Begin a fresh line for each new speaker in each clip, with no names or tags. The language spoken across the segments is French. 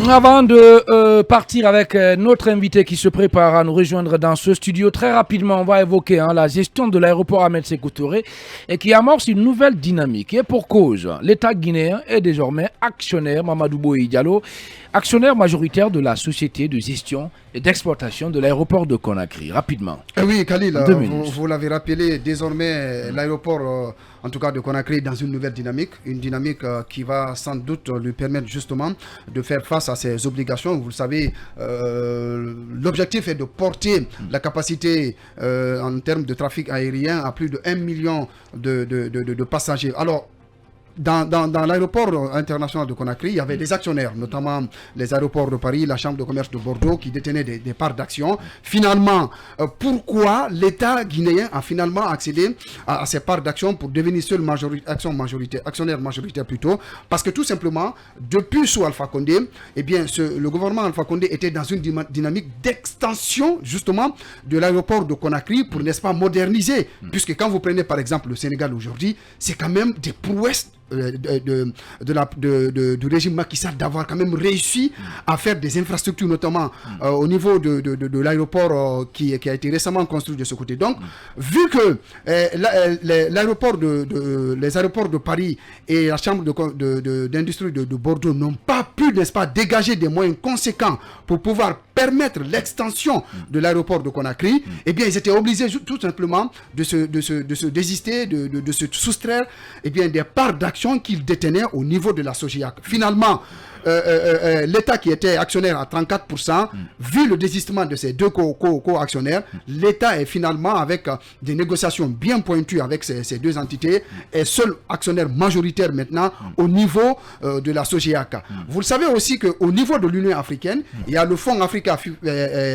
Avant de partir avec notre invité qui se prépare à nous rejoindre dans ce studio, très rapidement, on va évoquer la gestion de l'aéroport Ahmed Sékou Touré et qui amorce une nouvelle dynamique. Et pour cause, l'État guinéen est désormais actionnaire, Mamadou Boye Diallo, actionnaire majoritaire de la société de gestion et d'exploitation de l'aéroport de Conakry. Rapidement.
Oui, Khalil,
vous
l'avez rappelé, désormais l'aéroport, en tout cas de Conakry, est dans une nouvelle dynamique, une dynamique qui va sans doute lui permettre justement de faire face à ses obligations. Vous le savez, l'objectif est de porter la capacité en termes de trafic aérien à plus de 1 million de passagers. Alors, dans l'aéroport international de Conakry, il y avait des actionnaires, notamment les aéroports de Paris, la Chambre de commerce de Bordeaux, qui détenaient des parts d'action. Finalement, pourquoi l'État guinéen a finalement accédé à ces parts d'action pour devenir seul actionnaire majoritaire plutôt? Parce que tout simplement, depuis sous Alpha Condé, eh bien, le gouvernement Alpha Condé était dans une dynamique d'extension justement de l'aéroport de Conakry pour, n'est-ce pas, moderniser. Puisque quand vous prenez par exemple le Sénégal aujourd'hui, c'est quand même des prouesses du régime Macky Sall d'avoir quand même réussi à faire des infrastructures, notamment au niveau de l'aéroport qui a été récemment construit de ce côté. Donc, vu que les aéroports de Paris et la Chambre d'industrie de Bordeaux n'ont pas pu, n'est-ce pas, dégager des moyens conséquents pour pouvoir permettre l'extension de l'aéroport de Conakry, eh bien, ils étaient obligés tout simplement de se désister, de se soustraire, eh bien, des parts d'action qu'ils détenaient au niveau de la Sogiac. Finalement, l'État qui était actionnaire à 34%, vu le désistement de ces deux co-actionnaires, l'État est finalement, avec des négociations bien pointues avec ces deux entités, est seul actionnaire majoritaire maintenant au niveau de la Sogiac. Vous le savez aussi qu'au niveau de l'Union africaine, il y a le fonds Africa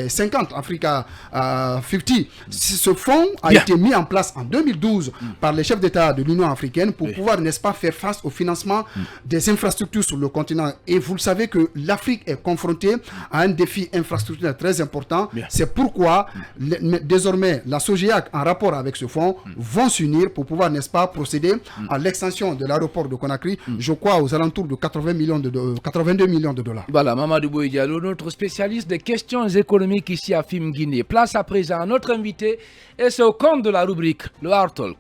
50, Africa 50. Ce fonds a été mis en place en 2012 par les chefs d'État de l'Union africaine pour pouvoir, n'est-ce pas, faire face au financement des infrastructures sur le continent. Et vous le savez que l'Afrique est confrontée à un défi infrastructurel très important. C'est pourquoi désormais la Sogiac, en rapport avec ce fonds, vont s'unir pour pouvoir, n'est-ce pas, procéder à l'extension de l'aéroport de Conakry, je crois aux alentours de 82 millions de dollars.
Voilà, Mamadou Boye Diallo, notre spécialiste des questions économiques ici à FIM Guinée. Place à présent à notre invité et c'est au compte de la rubrique, le Hard Talk.